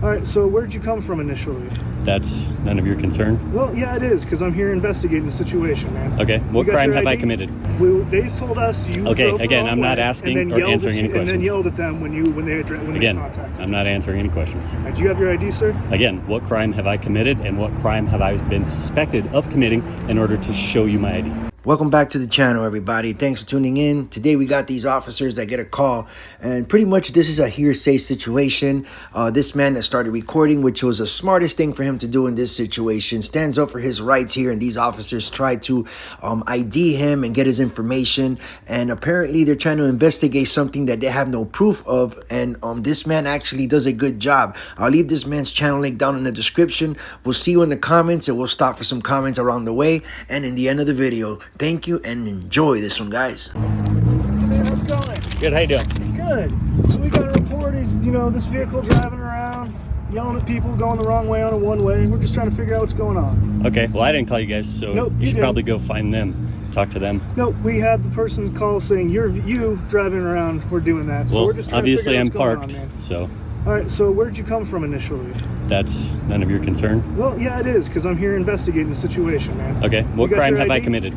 All right, so where'd you come from initially? That's none of your concern. Well, yeah, it is, because I'm here investigating the situation, man. Okay, what crime have I committed? They told us you Okay, drove the again, wrong I'm not way, asking and then or answering any questions. And then yelled at them when they contacted. I'm not answering any questions. Do you have your ID, sir? Again, what crime have I committed and what crime have I been suspected of committing in order to show you my ID? Welcome back to the channel, everybody. Thanks for tuning in. Today we got these officers that get a call, and pretty much this is a hearsay situation. This man that started recording, which was the smartest thing for him to do in this situation, stands up for his rights here, and these officers try to ID him and get his information, and apparently they're trying to investigate something that they have no proof of, and this man actually does a good job. I'll leave this man's channel link down in the description. We'll see you in the comments, and we'll stop for some comments around the way and in the end of the video. Thank you and enjoy this one, guys. Hey, how's it going? Good, how you doing? Good. So we got a report. He's, this vehicle driving around, yelling at people, going the wrong way on a one-way. We're just trying to figure out what's going on. Okay, well, I didn't call you guys, so Nope, you should probably go find them, talk to them. No, we had the person call saying you driving around. We're doing that. So well, we're just trying obviously to I'm figure out parked, what's going on, man. so. All right, so where'd you come from initially? That's none of your concern. Well, yeah, it is, because I'm here investigating the situation, man. Okay, what crime have I committed?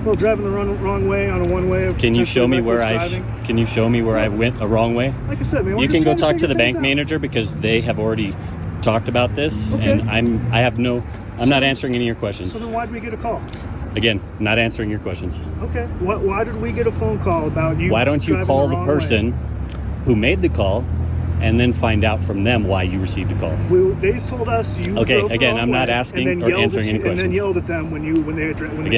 Well, driving the wrong way on a one-way. Can you show me where I went a wrong way? Like I said, man, you can go talk to the bank manager because they have already talked about this, okay. And I'm not answering any of your questions. So then why did we get a call? Again, not answering your questions. Okay, why did we get a phone call about you? Why don't you call the person who made the call and then find out from them why you received a call? They told us you. Okay, again, I'm not asking or answering any questions. And then yelled at them when they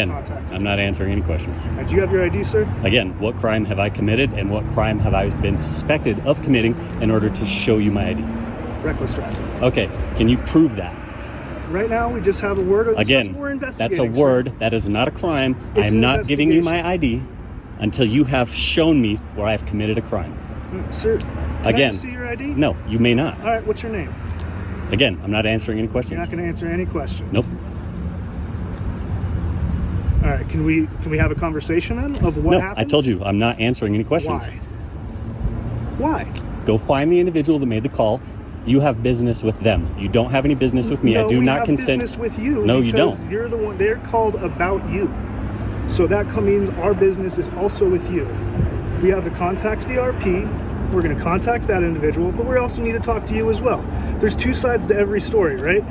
contacted. I'm not answering any questions. Do you have your ID, sir? Again, what crime have I committed and what crime have I been suspected of committing in order to show you my ID? Reckless driving. Okay, can you prove that? Right now, we just have a word. Again, that's a word. That is not a crime. I am not giving you my ID until you have shown me where I've committed a crime. Sir, can I see your ID? No, you may not. All right, what's your name? Again, I'm not answering any questions. You're not going to answer any questions? Nope. All right, can we have a conversation then of what happened? I told you, I'm not answering any questions. Why? Go find the individual that made the call. You have business with them. You don't have any business with me. No, I do not consent. Business with you. No, you don't. You're the one. They're called about you. So that means our business is also with you. We have to contact the RP. We're going to contact that individual, but we also need to talk to you as well. There's two sides to every story, right?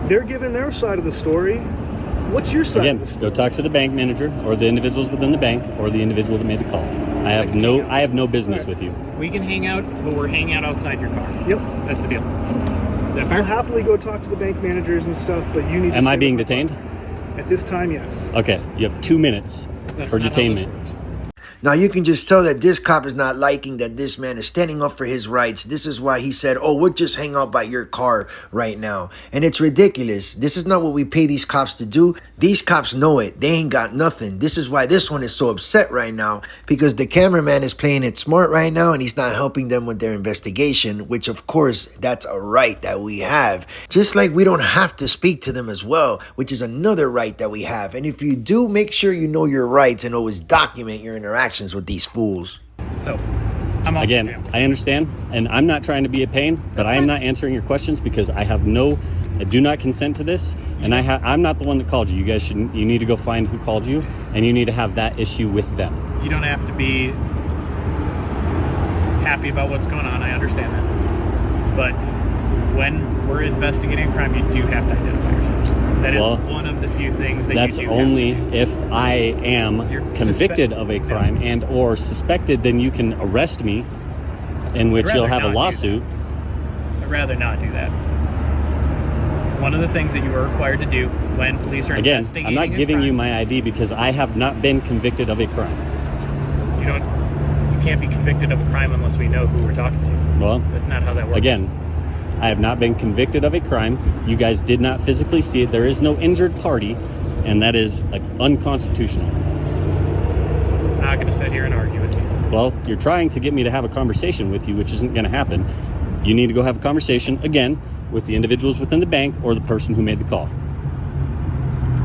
They're giving their side of the story. What's your side of the story? Go talk to the bank manager or the individuals within the bank or the individual that made the call. I have no business with you. We can hang out, but we're hanging out outside your car. Yep. That's the deal. So I'll happily go talk to the bank managers and stuff, but you need to... Am I being detained? At this time, yes. Okay, you have 2 minutes for detainment. Now, you can just tell that this cop is not liking that this man is standing up for his rights. This is why he said, oh, we'll just hang out by your car right now. And it's ridiculous. This is not what we pay these cops to do. These cops know it. They ain't got nothing. This is why this one is so upset right now, because the cameraman is playing it smart right now and he's not helping them with their investigation, which, of course, that's a right that we have. Just like we don't have to speak to them as well, which is another right that we have. And if you do, make sure you know your rights and always document your interactions with these fools. So, I'm off again, I understand, and I'm not trying to be a pain, but I am not answering your questions because I do not consent to this, and I'm not the one that called you. You need to go find who called you, and you need to have that issue with them. You don't have to be happy about what's going on. I understand that, but when we're investigating a crime, you do have to identify yourself. That is one of the few things that that's you do only if I am convicted of a crime and or suspected, then you can arrest me, in which you'll have a lawsuit. I'd rather not do that. One of the things that you are required to do when police are investigating I'm not giving you my ID because I have not been convicted of a crime. You can't be convicted of a crime unless we know who we're talking to. Well, that's not how that works. Again, I have not been convicted of a crime. You guys did not physically see it. There is no injured party, and that is unconstitutional. I'm not going to sit here and argue with you. Well, you're trying to get me to have a conversation with you, which isn't going to happen. You need to go have a conversation, again, with the individuals within the bank or the person who made the call.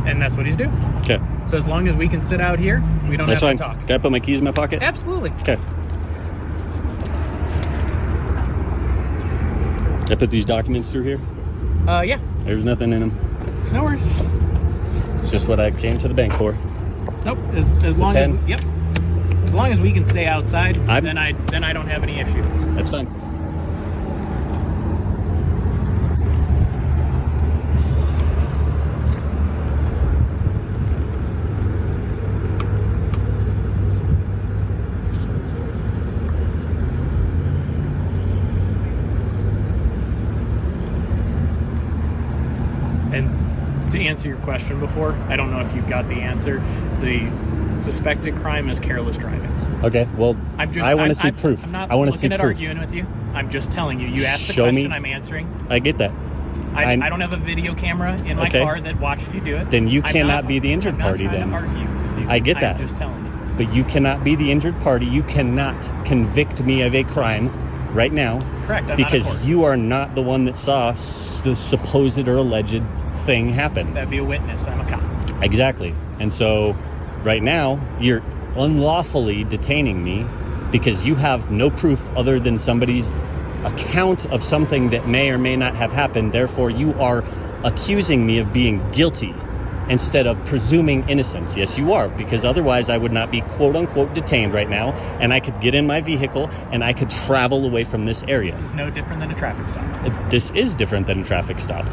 And that's what he's doing. Okay. So as long as we can sit out here, we don't have to talk. Can I put my keys in my pocket? Absolutely. Okay. I put these documents through here. Yeah. There's nothing in them. No worries. It's just what I came to the bank for. Nope. As long as pen. yep. As long as we can stay outside, I'm- then I don't have any issue. That's fine. And to answer your question before, I don't know if you got the answer. The suspected crime is careless driving. Okay, well, I want to see proof. I'm not I want to see looking at proof. arguing with you. I'm just telling you. You asked the Show me. question, I'm answering. I get that. I don't have a video camera in my Okay. car that watched you do it. Then you I'm cannot be the injured I'm not party trying then. to argue with you. I get that. I'm just telling you. But you cannot be the injured party. You cannot convict me of a crime right now. Correct. I'm Because not a court. you are not the one that saw the supposed or alleged thing happen. That'd be a witness. I'm a cop. Exactly. And so right now you're unlawfully detaining me because you have no proof other than somebody's account of something that may or may not have happened. Therefore, you are accusing me of being guilty instead of presuming innocence. Yes, you are, because otherwise I would not be quote unquote detained right now, and I could get in my vehicle and I could travel away from this area. This is no different than a traffic stop. This is different than a traffic stop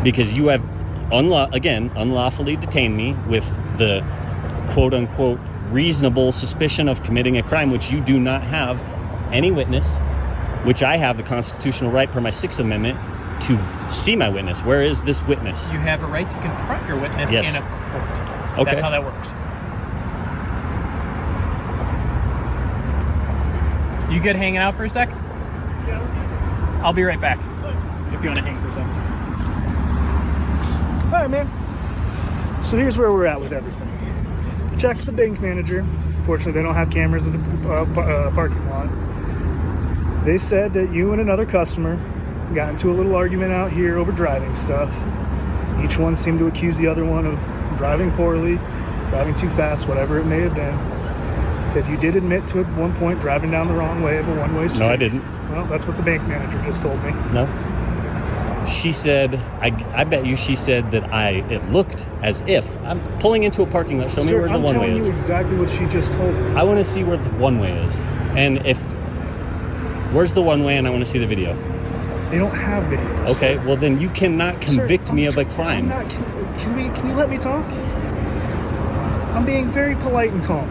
because you have unlawfully detained me with the quote unquote reasonable suspicion of committing a crime, which you do not have any witness, which I have the constitutional right per my 6th Amendment to see my witness. Where is this witness? You have a right to confront your witness Yes. in a court. Okay. That's how that works. You good hanging out for a sec? Yeah, okay. I'll be right back. If you want to hang for a second. All right, man. So here's where we're at with everything. Checked the bank manager. Fortunately, they don't have cameras at the parking lot. They said that you and another customer got into a little argument out here over driving stuff. Each one seemed to accuse the other one of driving poorly, driving too fast, whatever it may have been. Said you did admit to at one point driving down the wrong way of a one-way street. No, I didn't. Well, that's what the bank manager just told me. No. She said, I bet you she said that it looked as if I'm pulling into a parking lot. Show me Sir, where the I'm one way telling is. you exactly what she just told me. I want to see where the one way is. And where's the one way, and I want to see the video. They don't have videos. Okay, well then you cannot convict Sir, me I'm of a tr- crime. I'm not, can you let me talk? I'm being very polite and calm.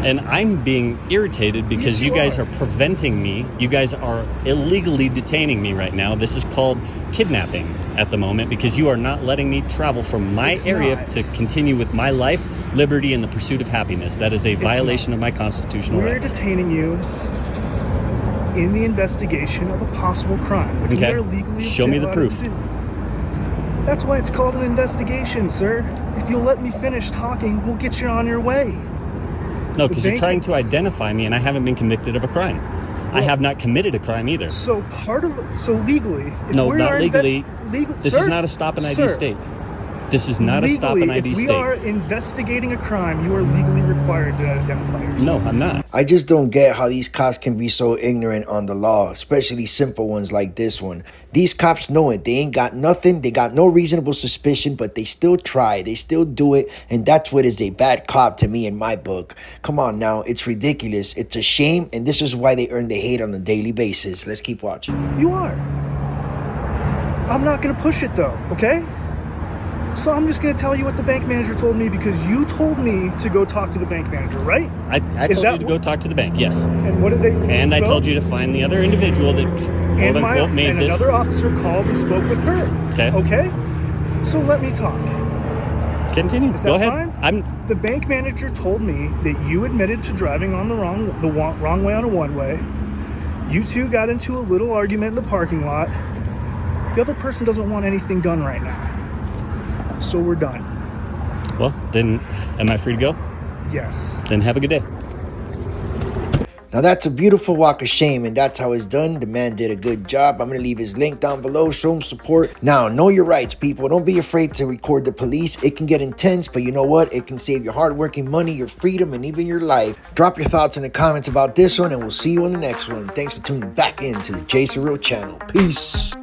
And I'm being irritated because Yes, you guys are. are preventing me. You guys are illegally detaining me right now. This is called kidnapping at the moment because you are not letting me travel from my It's area not. to continue with my life, liberty, and the pursuit of happiness. That is a violation not. of my constitutional We're rights. detaining you in the investigation of a possible crime, which Okay. we are legally Show me the allowed proof. to do. That's why it's called an investigation, sir. If you'll let me finish talking, we'll get you on your way. No, because you're bank- trying to identify me and I haven't been convicted of a crime. I Well- have not committed a crime either. So legally, if No, we not are legally. This sir, is not a stop and ID sir, state. This is not a stop and legally, ID if we state. are investigating a crime, you are legally required to identify yourself. No, I'm not. I just don't get how these cops can be so ignorant on the law, especially simple ones like this one. These cops know it. They ain't got nothing. They got no reasonable suspicion, but they still try. They still do it. And that's what is a bad cop to me in my book. Come on now. It's ridiculous. It's a shame. And this is why they earn the hate on a daily basis. Let's keep watching. You are. I'm not going to push it though, okay? So I'm just going to tell you what the bank manager told me because you told me to go talk to the bank manager, right? I Is told that you to what- go talk to the bank, yes. And what did they? And I so- told you to find the other individual that quote and unquote made this. another officer called and spoke with her. Okay. Okay. So let me talk. Continue. Is Go that ahead. fine? The bank manager told me that you admitted to driving on the wrong way on a one-way. You two got into a little argument in the parking lot. The other person doesn't want anything done right now. So we're done. Well, then am I free to go? Yes. Then have a good day. Now that's a beautiful walk of shame, and that's how it's done. The man did a good job. I'm gonna leave his link down below. Show him support. Now, know your rights, people. Don't be afraid to record the police. It can get intense, but you know what? It can save your hard-working money, your freedom, and even your life. Drop your thoughts in the comments about this one, and we'll see you on the next one. Thanks for tuning back in to the Jay Surreal channel. Peace.